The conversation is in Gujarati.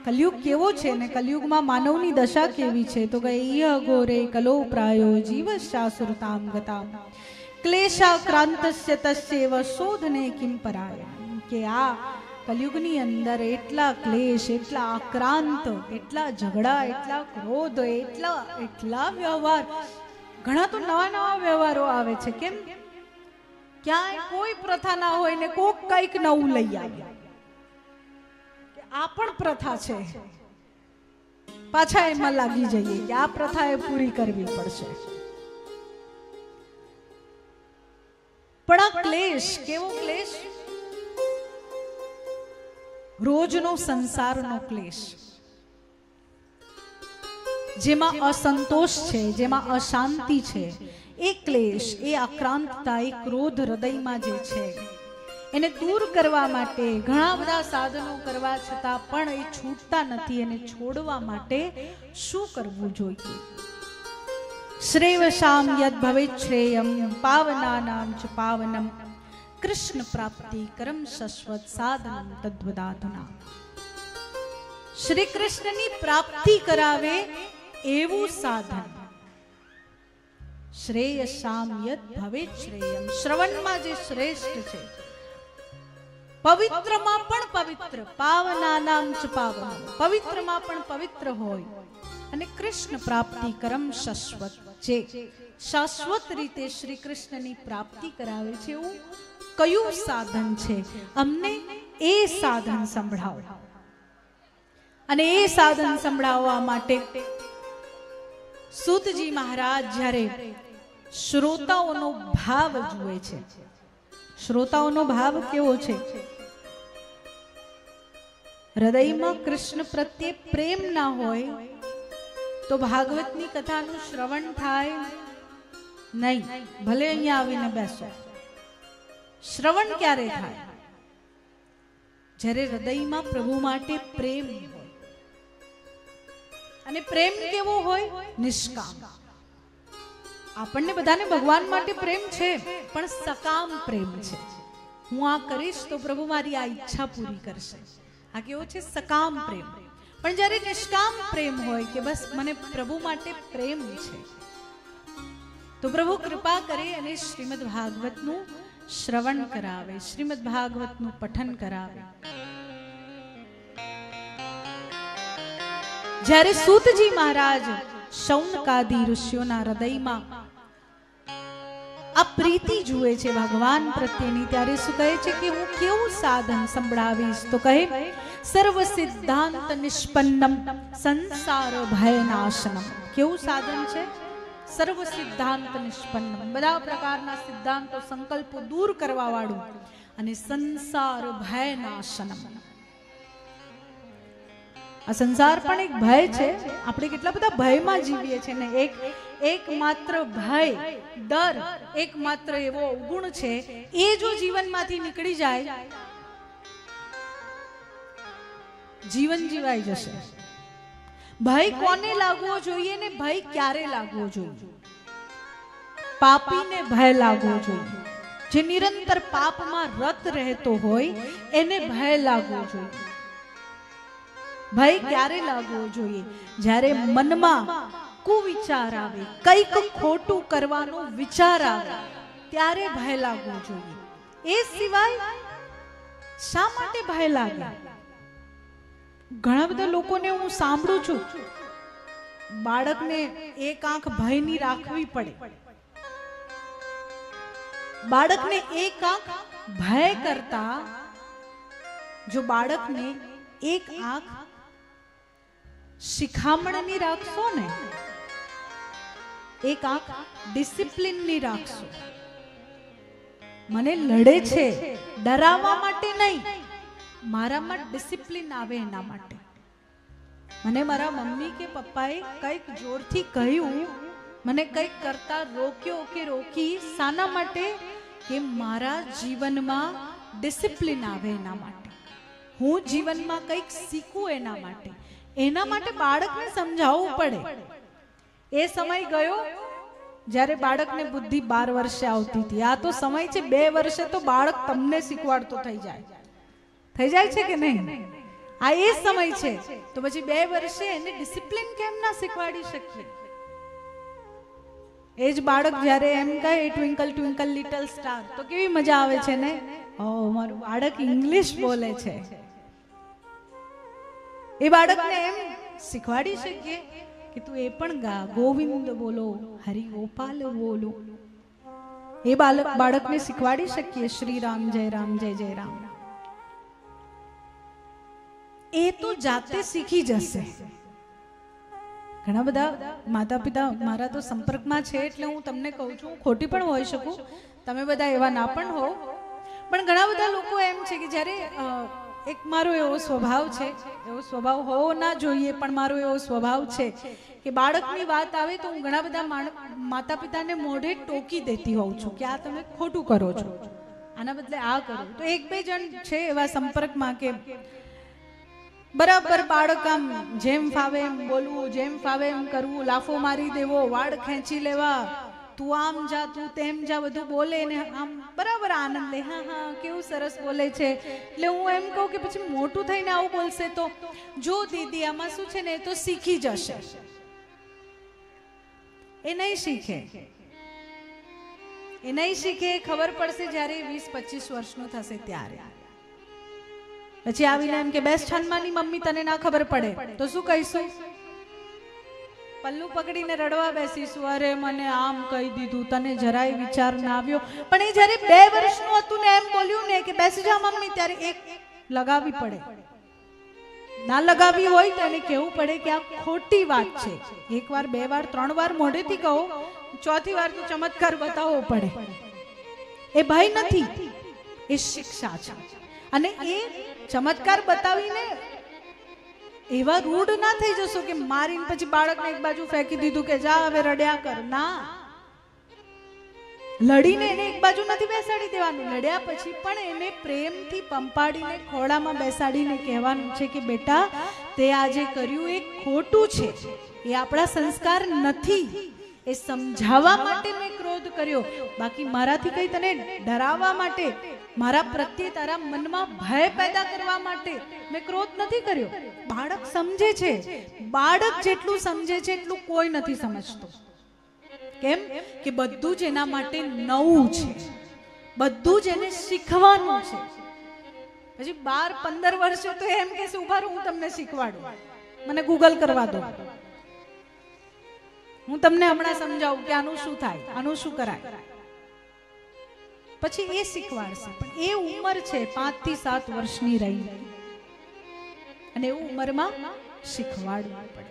કલયુગ કેવો છે ને કલયુગમાં માનવની દશા કેવી છે તો કે ઈહ ઘોરે કલો પ્રાયો જીવશાસુરતામ ગતામ ક્લેશાક્રાંતસ્ય તસ્યૈવ શોધને કિમ પરાય કે આ કલયુગની અંદર એટલા ક્લેશ, એટલા આક્રાંત, એટલા ઝઘડા, એટલા ક્રોધ, એટલા વ્યવહાર, ઘણા તો નવા નવા વ્યવહારો આવે છે. કેમ? ક્યાંય કોઈ પ્રથા ના હોય ને કોક કઈક નવું લઈ આવે. આ પણ પ્રથા છે, પાછા એમાં લાગી જઈએ કે આ પ્રથા એ પૂરી કરવી પડશે. પણ આ ક્લેશ, કેવો ક્લેશ? રોજનો સંસારનો ક્લેશ, જેમાં અસંતોષ છે, જેમાં અશાંતિ છે, એ ક્લેશ, એ આક્રાંતતા, એ ક્રોધ હૃદયમાં જે છે એને દૂર કરવા માટે ઘણા બધા સાધનો કરવા છતાં પણ એ છૂટતા નથી. એને છોડવા માટે શું કરવું જોઈએ? શ્રેયસામ યદ ભવેત શ્રેયમ પાવનાનામ ચ પાવનમ કૃષ્ણ પ્રાપ્તિ કરમ શશ્વત સાધનમ તદ્વદાધુના. શ્રી કૃષ્ણની પ્રાપ્તિ કરાવે એવું સાધન. શ્રેયસામ યદ ભવેત શ્રેયમ, શ્રવણમાં જે શ્રેષ્ઠ છે, પવિત્રમાં પણ પવિત્ર, પાવનાનામ ચ પાવનમ, પવિત્રમાં પણ પવિત્ર હોય અને કૃષ્ણ પ્રાપ્તિ કરમ શશ્વત, જે શાશ્વત રીતે શ્રી કૃષ્ણની પ્રાપ્તિ કરાવે છે એવું કયું સાધન છે? અમને એ સાધન સંભળાવો. અને એ સાધન સંભળાવવા માટે સૂતજી મહારાજ જ્યારે શ્રોતાઓનો ભાવ જુએ છે, શ્રોતાઓનો ભાવ કેવો છે? હૃદયમાં કૃષ્ણ પ્રત્યે પ્રેમ ના હોય તો ભાગવતની કથાનું શ્રવણ થાય નહીં. ભલે અહીંયા આવીને બેસો, શ્રવણ ક્યારે થાય? જ્યારે હૃદયમાં પ્રભુ માટે પ્રેમ હોય. અને પ્રેમ કેવો હોય? નિષ્કામ. આપણને બધાને ભગવાન માટે પ્રેમ છે, પણ સકામ પ્રેમ છે. હું આ કરીશ તો પ્રભુ મારી આ ઈચ્છા પૂરી કરશે. આ કેવો છે? સકામ પ્રેમ. પણ જ્યારે નિષ્કામ પ્રેમ હોય કે બસ મને પ્રભુ માટે પ્રેમ છે, તો પ્રભુ કૃપા કરે અને શ્રીમદ ભાગવતનું શ્રવણ કરાવે, શ્રીમદ ભાગવતનું પઠન કરાવે. જ્યારે સૂતજી મહારાજ શૌનકાદિ ઋષિઓના હૃદયમાં આ પ્રીતિ જુએ છે ભગવાન પ્રત્યેની, ત્યારે શું કહે છે કે હું કેવું સાધન સંભળાવીશ? તો કહે સર્વ સિદ્ધાંત નિષ્પન્નમ સંસાર ભયનાશનમ. કેવું સાધન છે? સર્વ સિદ્ધાંત નિષ્પન્નમ, બધા પ્રકારના સિદ્ધાંતો, સંકલ્પો દૂર કરવા વાળું, અને સંસાર ભયનાશનમ. આ સંસાર પણ એક ભય છે. આપણે કેટલા બધા ભયમાં જીવીએ છીએ ને. એક માત્ર ભય, ડર, એક માત્ર એવો અવગુણ છે, એ જો જીવનમાંથી નીકળી જાય, જીવન જીવાઈ જશે. ભય કોને લાગવો જોઈએ ને ભય ક્યારે લાગવો જોઈએ? પાપીને ભય લાગવો જોઈએ. જે નિરંતર પાપમાં રત રહેતો હોય એને ભય લાગવો જોઈએ. ભય ક્યારે લાગવો જોઈએ? જ્યારે મનમાં કુવિચાર આવે, કંઈક ખોટું કરવાનો વિચાર આવે, ત્યારે ભય લાગવો જોઈએ. એ સિવાય શા માટે ભય લાગે? ઘણા બધા લોકોને હું સાંભળું છું, બાળકને એક આંખ ભયની રાખવી પડે. બાળકને એક આંખ ભય કરતા જો બાળકને એક આંખ શિખામણની રાખશો ને, એક આંખ ડિસિપ્લિનની રાખશો. મને લડે છે ડરાવવા માટે નહીં, મારામાં ડિસિપ્લિન આવે એના માટે. મને મારા મમ્મી કે પપ્પાએ કંઈક જોરથી કહ્યું, મને કંઈક કરતા રોક્યો કે રોકી, શાના માટે? કે મારા જીવનમાં ડિસિપ્લિન આવે એના માટે, હું જીવનમાં કંઈક શીખું એના માટે. એના માટે બાળકને સમજાવવું પડે. એ સમય ગયો જ્યારે બાળકને બુદ્ધિ 12 વર્ષે આવતી હતી. આ તો સમય છે 2 વર્ષે તો બાળક તમને શીખવાડતો થઈ જાય છે કે નહીં? આ એ સમય છે. તો પછી 2 વર્ષે એને ડિસિપ્લિન કેમ ના શીખવાડી શકીએ? એ જ બાળક જ્યારે એમ કહે ટ્વિંકલ ટ્વિંકલ લિટલ સ્ટાર તો કેવી મજા આવે છે ને, ઓ મારું બાળક ઇંગ્લિશ બોલે છે. એ બાળકને એમ શીખવાડી શકીએ કે તું એ પણ ગા, ગોવિંદ બોલો, હરિ ગોપાલ બોલો. એ બાળકને શીખવાડી શકીએ શ્રી રામ જય જય રામ. એ તો જાતે શીખી જશે. ઘણા બધા માતા પિતા મારા તો સંપર્કમાં છે એટલે હું તમને કહું છું, ખોટી પણ હોઈ શકું, તમે બધા એવા ના પણ હો, પણ ઘણા બધા લોકો એમ છે કે જ્યારે એક મારો એવો સ્વભાવ છે, એવો સ્વભાવ હોવો ના જોઈએ પણ મારો એવો સ્વભાવ છે કે બાળકની વાત આવે તો હું ઘણા બધા માતા પિતાને મોઢે ટોકી દેતી હોઉં છું કે આ તમે ખોટું કરો છો, આના બદલે આ કરો. તો 1-2 જણ છે એવા સંપર્કમાં કે બરાબર બાળક આમ જેમ ફાવે એમ બોલવું, જેમ ફાવે એમ કરવું, લાફો મારી દેવો, વાળ ખેંચી લેવા, તું આમ જા તું તેમ જા, બધું બોલે ને આમ બરાબર આનંદ લે, હા હા કેવું સરસ બોલે છે. એટલે હું એમ કહું કે પછી મોટું થઈને આવું બોલશે તો જો દીદી આમાં શું છે ને એ તો શીખી જશે. એ નહીં શીખે, એ નહીં શીખે. ખબર પડશે જ્યારે 20-25 વર્ષનું થશે ત્યારે. પછી આવીને એમ કે બેસ છાનમાની મમ્મી તને ના ખબર પડે તો શું કહીશું? પલ્લું પકડીને રડવા બેસીશું, અરે મને આમ કહી દીધું, તને જરાય વિચાર ના આવ્યો. પણ એ જ્યારે 2 વર્ષનું હતું ને એમ બોલ્યું ને કે બેસી જા મમ્મી, ત્યારે એક લગાવી પડે. ના લગાવી હોય તો એને કહેવું પડે કે આ ખોટી વાત છે. 1 વાર 2 વાર 3 વાર મોઢેથી કહો, 4થી વાર તો ચમત્કાર બતાવવો પડે. એ ભય નથી, એ શિક્ષા છે. અને એ ચમત્કાર બતાવીને એવા રૂડ ના થઈ જશો કે મારીને પછી બાળકને એક બાજુ ફેંકી દીધું કે જા હવે રડ્યા કર. ના, લડીને એને એક બાજુ નથી બેસાડી દેવાનું. લડ્યા પછી પણ એને પ્રેમથી પંપાડીને ખોળામાં બેસાડીને કહેવાનું છે કે બેટા તે આજે કર્યું એ ખોટું છે, એ આપણા સંસ્કાર નથી, એ સમજાવવા માટે મેં ક્રોધ કર્યો, બાકી મારાથી કઈ તને ડરાવવા માટે, મારા પ્રત્યે તારા મનમાં ભય પેદા કરવા માટે મેં ક્રોધ નથી કર્યો. બાળક સમજે છે, બાળક જેટલું સમજે છે એટલું કોઈ નથી સમજતું. કેમ કે બધું જ એના માટે નવું છે, બધું જ એને શીખવાનું છે. પછી 12-15 વર્ષે તો એમ કે ઉભા રહો હું તમને શીખવાડું, મને ગૂગલ કરવા દો, હું તમને હમણાં સમજાવું કે આનું શું થાય, આનું શું કરાય. પછી એ શીખવાડશે. પણ એ ઉંમર છે 5 થી 7 વર્ષની રહી, અને એ ઉંમરમાં શીખવાડવું પડે.